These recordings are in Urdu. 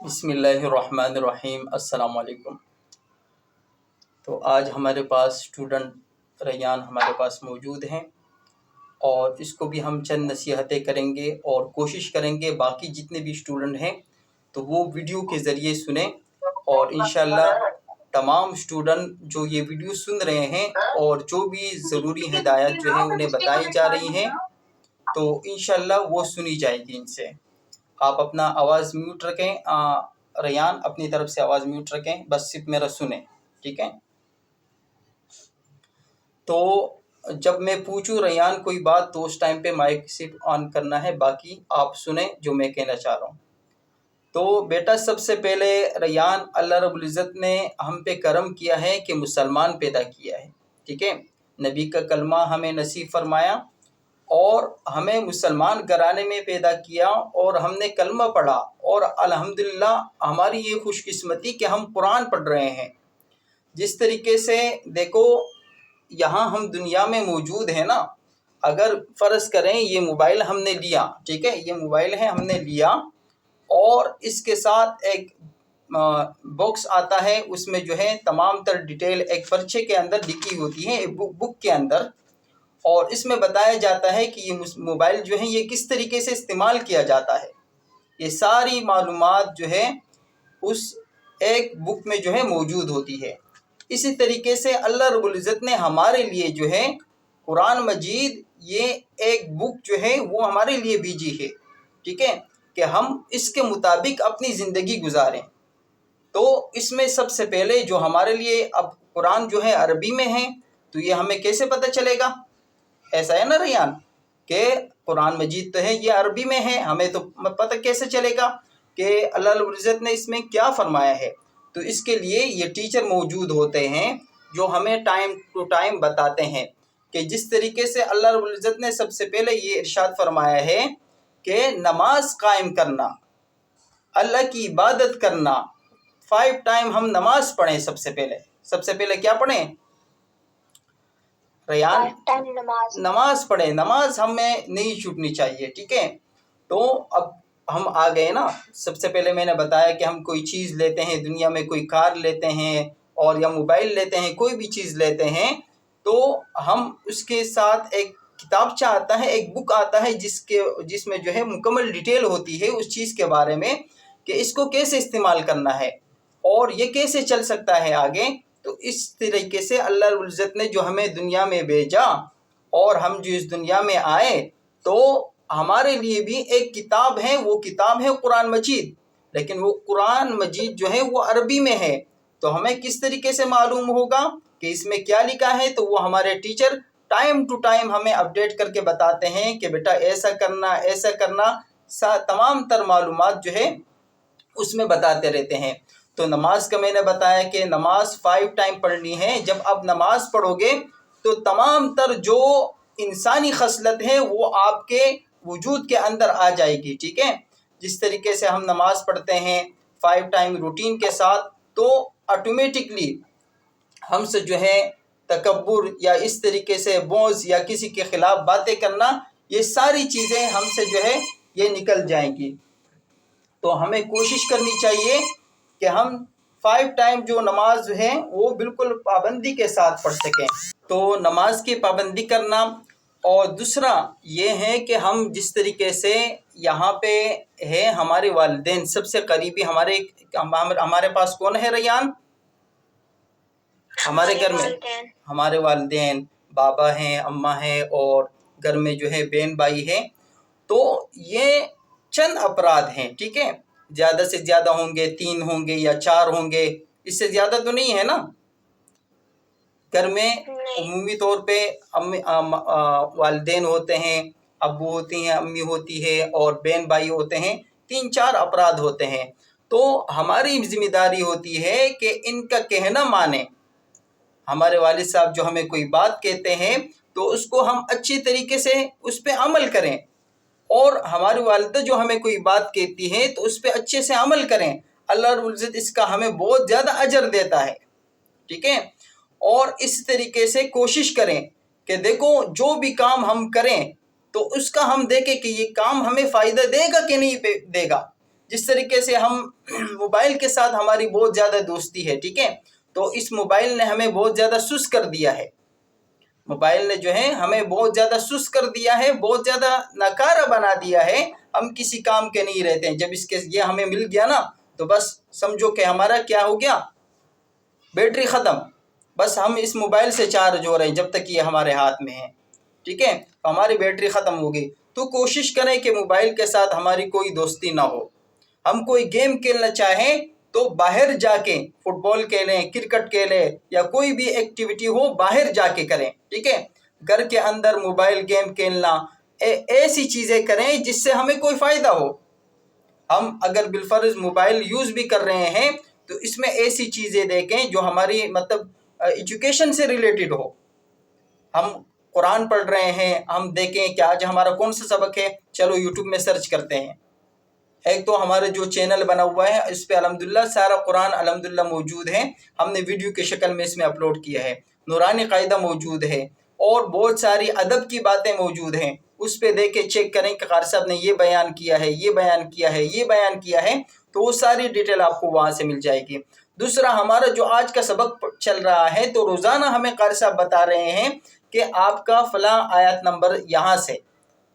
بسم اللہ الرحمن الرحیم۔ السلام علیکم۔ تو آج ہمارے پاس اسٹوڈنٹ ریان ہمارے پاس موجود ہیں، اور اس کو بھی ہم چند نصیحتیں کریں گے، اور کوشش کریں گے باقی جتنے بھی اسٹوڈنٹ ہیں تو وہ ویڈیو کے ذریعے سنیں، اور انشاءاللہ تمام اسٹوڈنٹ جو یہ ویڈیو سن رہے ہیں اور جو بھی ضروری ہدایات جو ہیں انہیں بتائی جا رہی ہیں تو انشاءاللہ وہ سنی جائے گی ان سے۔ آپ اپنا آواز میوٹ رکھیں، ریان اپنی طرف سے آواز میوٹ رکھیں، بس صرف میرا سنیں، ٹھیک ہے؟ تو جب میں پوچھوں ریان کوئی بات تو اس ٹائم پہ مائک صرف آن کرنا ہے، باقی آپ سنیں جو میں کہنا چاہ رہا ہوں۔ تو بیٹا سب سے پہلے ریان، اللہ رب العزت نے ہم پہ کرم کیا ہے کہ مسلمان پیدا کیا ہے، ٹھیک ہے؟ نبی کا کلمہ ہمیں نصیب فرمایا اور ہمیں مسلمان گھرانے میں پیدا کیا، اور ہم نے کلمہ پڑھا، اور الحمدللہ ہماری یہ خوش قسمتی کہ ہم قرآن پڑھ رہے ہیں۔ جس طریقے سے دیکھو یہاں ہم دنیا میں موجود ہیں نا، اگر فرض کریں یہ موبائل ہم نے لیا، ٹھیک ہے، یہ موبائل ہے ہم نے لیا، اور اس کے ساتھ ایک باکس آتا ہے، اس میں جو ہے تمام تر ڈیٹیل ایک پرچے کے اندر لکھی ہوتی ہے، ایک بک کے اندر، اور اس میں بتایا جاتا ہے کہ یہ موبائل جو ہے یہ کس طریقے سے استعمال کیا جاتا ہے۔ یہ ساری معلومات جو ہے اس ایک بک میں جو ہے موجود ہوتی ہے۔ اسی طریقے سے اللہ رب العزت نے ہمارے لیے جو ہے قرآن مجید یہ ایک بک جو ہے وہ ہمارے لیے بھیجی ہے، ٹھیک ہے، کہ ہم اس کے مطابق اپنی زندگی گزاریں۔ تو اس میں سب سے پہلے جو ہمارے لیے اب قرآن جو ہے عربی میں ہے، تو یہ ہمیں کیسے پتہ چلے گا؟ ایسا ہے نا ریان کہ قرآن مجید تو ہے یہ عربی میں ہے، ہمیں تو پتہ کیسے چلے گا کہ اللہ رب العزت نے اس میں کیا فرمایا ہے؟ تو اس کے لیے یہ ٹیچر موجود ہوتے ہیں جو ہمیں ٹائم ٹو ٹائم بتاتے ہیں کہ جس طریقے سے اللہ رب العزت نے سب سے پہلے یہ ارشاد فرمایا ہے کہ نماز قائم کرنا، اللہ کی عبادت کرنا، 5 ٹائم ہم نماز پڑھیں۔ سب سے پہلے کیا پڑھیں ریان؟ نماز پڑھیں، نماز ہمیں نہیں چھوٹنی چاہیے، ٹھیک ہے؟ تو اب ہم آ گئے نا، سب سے پہلے میں نے بتایا کہ ہم کوئی چیز لیتے ہیں دنیا میں، کوئی کار لیتے ہیں اور یا موبائل لیتے ہیں، کوئی بھی چیز لیتے ہیں تو ہم اس کے ساتھ ایک کتابچہ آتا ہے، ایک بک آتا ہے جس میں جو ہے مکمل ڈیٹیل ہوتی ہے اس چیز کے بارے میں کہ اس کو کیسے استعمال کرنا ہے اور یہ کیسے چل سکتا ہے آگے۔ تو اس طریقے سے اللہ رب العزت نے جو ہمیں دنیا میں بھیجا اور ہم جو اس دنیا میں آئے تو ہمارے لیے بھی ایک کتاب ہے، وہ کتاب ہے قرآن مجید، لیکن وہ قرآن مجید جو ہے وہ عربی میں ہے۔ تو ہمیں کس طریقے سے معلوم ہوگا کہ اس میں کیا لکھا ہے؟ تو وہ ہمارے ٹیچر ٹائم ٹو ٹائم ہمیں اپڈیٹ کر کے بتاتے ہیں کہ بیٹا ایسا کرنا، ایسا کرنا، تمام تر معلومات جو ہے اس میں بتاتے رہتے ہیں۔ تو نماز کا میں نے بتایا کہ نماز 5 ٹائم پڑھنی ہے۔ جب آپ نماز پڑھو گے تو تمام تر جو انسانی خصلت ہے وہ آپ کے وجود کے اندر آ جائے گی، ٹھیک ہے؟ جس طریقے سے ہم نماز پڑھتے ہیں 5 ٹائم روٹین کے ساتھ تو آٹومیٹکلی ہم سے جو ہے تکبر یا اس طریقے سے بغض یا کسی کے خلاف باتیں کرنا، یہ ساری چیزیں ہم سے جو ہے یہ نکل جائیں گی۔ تو ہمیں کوشش کرنی چاہیے کہ ہم 5 ٹائم جو نماز ہے وہ بالکل پابندی کے ساتھ پڑھ سکیں۔ تو نماز کی پابندی کرنا، اور دوسرا یہ ہے کہ ہم جس طریقے سے یہاں پہ ہے ہمارے والدین سب سے قریبی، ہمارے پاس کون ہے ریان؟ ہمارے گھر میں ہمارے والدین، بابا ہیں، اماں ہیں، اور گھر میں جو ہے بہن بھائی ہیں۔ تو یہ چند افراد ہیں، ٹھیک ہے؟ زیادہ سے زیادہ ہوں گے 3 ہوں گے یا 4 ہوں گے، اس سے زیادہ تو نہیں ہے نا۔ گھر میں عمومی طور پہ والدین ہوتے ہیں، ابو ہوتی ہیں، امی ہوتی ہے، اور بہن بھائی ہوتے ہیں، 3-4 افراد ہوتے ہیں۔ تو ہماری ذمہ داری ہوتی ہے کہ ان کا کہنا مانیں۔ ہمارے والد صاحب جو ہمیں کوئی بات کہتے ہیں تو اس کو ہم اچھی طریقے سے اس پہ عمل کریں، اور ہماری والدہ جو ہمیں کوئی بات کہتی ہے تو اس پہ اچھے سے عمل کریں۔ اللہ رب العزت اس کا ہمیں بہت زیادہ اجر دیتا ہے، ٹھیک ہے؟ اور اس طریقے سے کوشش کریں کہ دیکھو جو بھی کام ہم کریں تو اس کا ہم دیکھیں کہ یہ کام ہمیں فائدہ دے گا کہ نہیں دے گا۔ جس طریقے سے ہم موبائل کے ساتھ ہماری بہت زیادہ دوستی ہے، ٹھیک ہے، تو اس موبائل نے ہمیں بہت زیادہ سست کر دیا ہے، موبائل نے جو ہے ہمیں بہت زیادہ سست کر دیا ہے، بہت زیادہ ناکارہ بنا دیا ہے، ہم کسی کام کے نہیں رہتے ہیں۔ جب اس کے یہ ہمیں مل گیا نا تو بس سمجھو کہ ہمارا کیا ہو گیا، بیٹری ختم، بس ہم اس موبائل سے چارج ہو رہے ہیں جب تک یہ ہمارے ہاتھ میں ہے، ٹھیک ہے، ہماری بیٹری ختم ہوگی۔ تو کوشش کریں کہ موبائل کے ساتھ ہماری کوئی دوستی نہ ہو۔ ہم کوئی گیم کھیلنا چاہیں تو باہر جا کے فٹ بال کھیلیں، کرکٹ کھیلیں، یا کوئی بھی ایکٹیویٹی ہو باہر جا کے کریں، ٹھیک ہے۔ گھر کے اندر موبائل گیم کھیلنا، ایسی چیزیں کریں جس سے ہمیں کوئی فائدہ ہو۔ ہم اگر بالفرض موبائل یوز بھی کر رہے ہیں تو اس میں ایسی چیزیں دیکھیں جو ہماری ایجوکیشن سے ریلیٹڈ ہو۔ ہم قرآن پڑھ رہے ہیں، ہم دیکھیں کہ آج ہمارا کون سا سبق ہے، چلو یوٹیوب میں سرچ کرتے ہیں۔ ایک تو ہمارا جو چینل بنا ہوا ہے اس پہ الحمدللہ سارا قرآن الحمدللہ موجود ہے، ہم نے ویڈیو کی شکل میں اس میں اپلوڈ کیا ہے، نورانی قاعدہ موجود ہے، اور بہت ساری ادب کی باتیں موجود ہیں، اس پہ دیکھ کے چیک کریں کہ قاری صاحب نے یہ بیان کیا ہے، یہ بیان کیا ہے، یہ بیان کیا ہے، تو وہ ساری ڈیٹیل آپ کو وہاں سے مل جائے گی۔ دوسرا، ہمارا جو آج کا سبق چل رہا ہے تو روزانہ ہمیں قاری صاحب بتا رہے ہیں کہ آپ کا فلاں آیت نمبر یہاں سے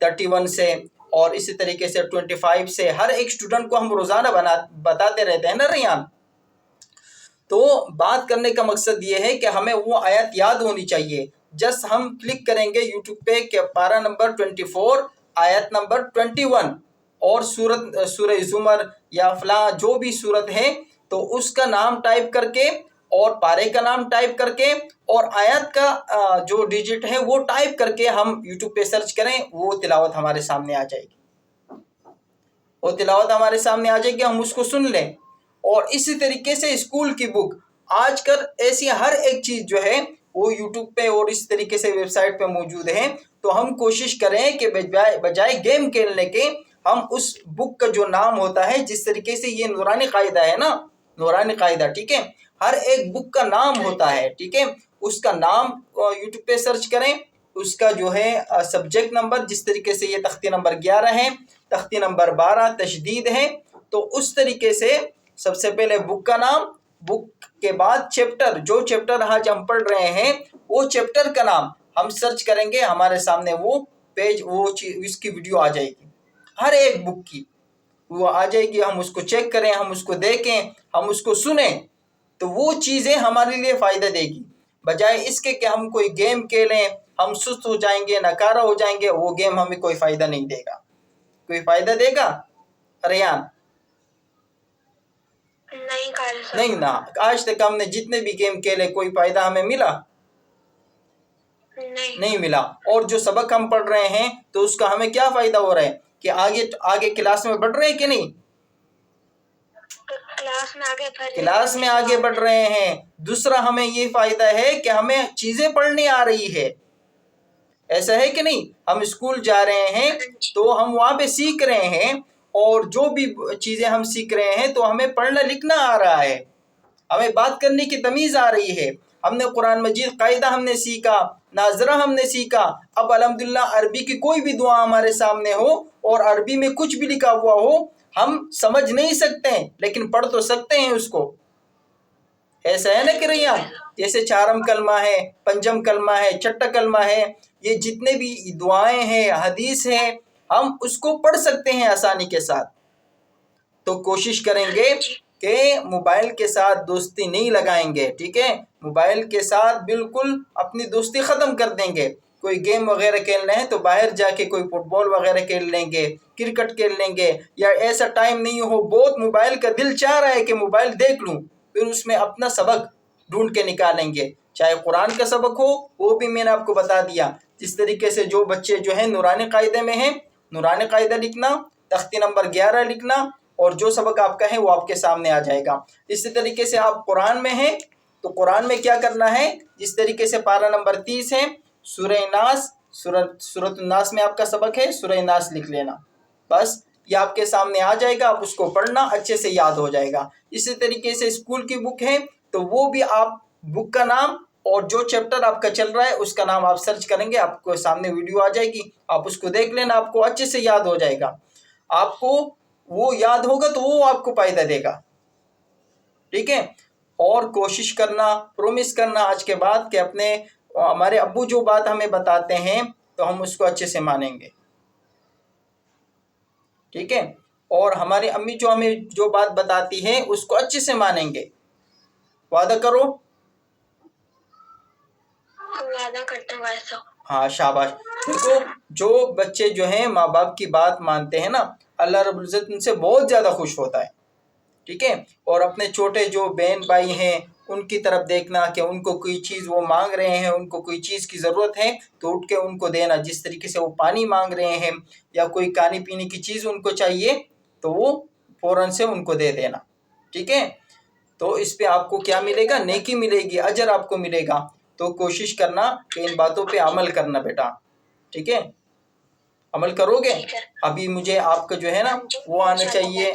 31 سے، اور اسی طریقے سے 25 سے، ہر ایک سٹوڈنٹ کو ہم روزانہ بتاتے رہتے ہیں نا ریان۔ تو بات کرنے کا مقصد یہ ہے کہ ہمیں وہ آیت یاد ہونی چاہیے۔ جس ہم کلک کریں گے یوٹیوب پہ کہ پارہ نمبر 24 آیت نمبر 21 اور سورہ زمر یا فلاں جو بھی صورت ہے تو اس کا نام ٹائپ کر کے اور پارے کا نام ٹائپ کر کے اور آیت کا جو ڈیجٹ ہے وہ ٹائپ کر کے ہم یوٹیوب پہ سرچ کریں، وہ تلاوت ہمارے سامنے آ جائے گی، وہ تلاوت ہمارے سامنے آ جائے گی، ہم اس کو سن لیں۔ اور اسی طریقے سے اسکول کی بک، آج کل ایسی ہر ایک چیز جو ہے وہ یوٹیوب پہ اور اس طریقے سے ویب سائٹ پہ موجود ہے، تو ہم کوشش کریں کہ بجائے گیم کھیلنے کے ہم اس بک کا جو نام ہوتا ہے، جس طریقے سے یہ نورانی قاعدہ ہے نا، نورانی قاعدہ، ٹھیک ہے، ہر ایک بک کا نام ہوتا ہے، ٹھیک ہے، اس کا نام یوٹیوب پہ سرچ کریں، اس کا جو ہے سبجیکٹ نمبر، جس طریقے سے یہ تختی نمبر 11 ہے، تختی نمبر 12 تشدید ہے، تو اس طریقے سے سب سے پہلے بک کا نام، بک کے بعد چیپٹر، جو چیپٹر آج ہم پڑھ رہے ہیں وہ چیپٹر کا نام ہم سرچ کریں گے، ہمارے سامنے وہ پیج، وہ اس کی ویڈیو آ جائے گی، ہر ایک بک کی وہ آ جائے گی، ہم اس کو چیک کریں، ہم اس کو دیکھیں، ہم اس کو سنیں، تو وہ چیزیں ہمارے لیے فائدہ دے گی، بجائے اس کے کہ ہم کوئی گیم کھیلیں، ہم سست ہو جائیں گے، ناکارہ ہو جائیں گے، وہ گیم ہمیں کوئی فائدہ نہیں دے گا۔ کوئی فائدہ دے گا ریان؟ نہیں نا، آج تک ہم نے جتنے بھی گیم کھیلے کوئی فائدہ ہمیں ملا؟ نہیں ملا۔ اور جو سبق ہم پڑھ رہے ہیں تو اس کا ہمیں کیا فائدہ ہو رہا ہے کہ آگے کلاس میں بڑھ رہے ہیں کہ نہیں؟ کلاس میں آگے بڑھ رہے ہیں۔ دوسرا ہمیں یہ فائدہ ہے کہ ہمیں چیزیں پڑھنی آ رہی ہے، ایسا ہے کہ نہیں؟ ہم اسکول جا رہے ہیں تو ہم وہاں پہ سیکھ رہے ہیں، اور جو بھی چیزیں ہم سیکھ رہے ہیں تو ہمیں پڑھنا لکھنا آ رہا ہے، ہمیں بات کرنے کی تمیز آ رہی ہے، ہم نے قرآن مجید قاعدہ ہم نے سیکھا، ناظرہ ہم نے سیکھا، اب الحمدللہ عربی کی کوئی بھی دعا ہمارے سامنے ہو اور عربی میں کچھ بھی لکھا ہوا ہو، ہم سمجھ نہیں سکتے ہیں لیکن پڑھ تو سکتے ہیں اس کو، ایسا ہے نا کہ ریان؟ جیسے چارم کلمہ ہے، پنجم کلمہ ہے، چھٹا کلمہ ہے، یہ جتنے بھی دعائیں ہیں، حدیث ہیں، ہم اس کو پڑھ سکتے ہیں آسانی کے ساتھ۔ تو کوشش کریں گے کہ موبائل کے ساتھ دوستی نہیں لگائیں گے، ٹھیک ہے، موبائل کے ساتھ بالکل اپنی دوستی ختم کر دیں گے۔ کوئی گیم وغیرہ کھیلنا ہے تو باہر جا کے کوئی فٹ بال وغیرہ کھیل لیں گے، کرکٹ کھیل لیں گے، یا ایسا ٹائم نہیں ہو، بہت موبائل کا دل چاہ رہا ہے کہ موبائل دیکھ لوں، پھر اس میں اپنا سبق ڈھونڈ کے نکالیں گے، چاہے قرآن کا سبق ہو، وہ بھی میں نے آپ کو بتا دیا، جس طریقے سے جو بچے جو ہیں نورانی قاعدے میں ہیں، نورانی قاعدہ لکھنا، تختی نمبر 11 لکھنا، اور جو سبق آپ کا ہے وہ آپ کے سامنے آ جائے گا۔ اسی طریقے سے آپ قرآن میں ہیں تو قرآن میں کیا کرنا ہے، جس طریقے سے پارہ نمبر 30 ہے، سورہ ناس، سورۃ الناس میں آپ کا سبق ہے، سورہ ناس لکھ لینا، بس یہ آپ کے سامنے آ جائے گا، آپ اس کو پڑھنا، اچھے سے یاد ہو جائے گا۔ اسی طریقے سے اسکول کی بک ہے تو وہ بھی آپ بک کا نام اور جو چیپٹر آپ کا چل رہا ہے اس کا نام آپ سرچ کریں گے، آپ کو سامنے ویڈیو آ جائے گی، آپ اس کو دیکھ لینا، آپ کو اچھے سے یاد ہو جائے گا۔ آپ کو وہ یاد ہوگا تو وہ آپ کو فائدہ دے گا. ٹھیک ہے. اور کوشش کرنا، پرومس کرنا آج کے بعد کہ ہمارے ابو جو بات ہمیں بتاتے ہیں تو ہم اس کو اچھے سے مانیں گے. ٹھیک ہے. اور ہماری امی جو ہمیں جو بات بتاتی ہے اس کو اچھے سے مانیں گے. وعدہ کرو. وعدہ کرتے ہیں ویسا. ہاں شاباش. دیکھو جو بچے جو ہیں ماں باپ کی بات مانتے ہیں نا، اللہ رب العزت ان سے بہت زیادہ خوش ہوتا ہے. ٹھیک ہے. اور اپنے چھوٹے جو بہن بھائی ہیں ان کی طرف دیکھنا کہ ان کو کوئی چیز وہ مانگ رہے ہیں، ان کو کوئی چیز کی ضرورت ہے تو اٹھ کے ان کو دینا. جس طریقے سے وہ پانی مانگ رہے ہیں یا کوئی کھانے پینے کی چیز ان کو چاہیے تو وہ فوراً سے ان کو دے دینا. ٹھیک ہے. تو اس پہ آپ کو کیا ملے گا؟ نیکی ملے گی، اجر آپ کو ملے گا. تو کوشش کرنا کہ ان باتوں پہ عمل کرنا بیٹا. ٹھیک ہے. عمل کرو گے. ابھی مجھے آپ کا جو ہے نا وہ آنا چاہیے.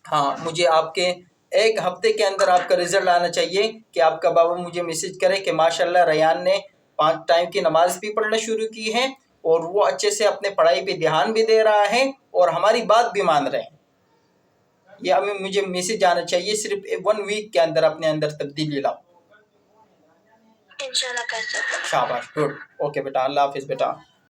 ہاں مجھے آپ کے 1 ہفتے کے اندر آپ کا رزلٹ آنا چاہیے کہ آپ کا بابا مجھے میسج کرے کہ ماشاءاللہ ریان نے 5 ٹائم کی نماز بھی پڑھنا شروع کی ہے اور وہ اچھے سے اپنے پڑھائی پہ دھیان بھی دے رہا ہے اور ہماری بات بھی مان رہے ہیں. یہ ابھی مجھے میسج آنا چاہیے. صرف 1 ویک کے اندر اپنے اندر تبدیلی لاؤ. انشاءاللہ کر سکتے. شاباش. گڈ. اوکے بیٹا. اللہ حافظ بیٹا.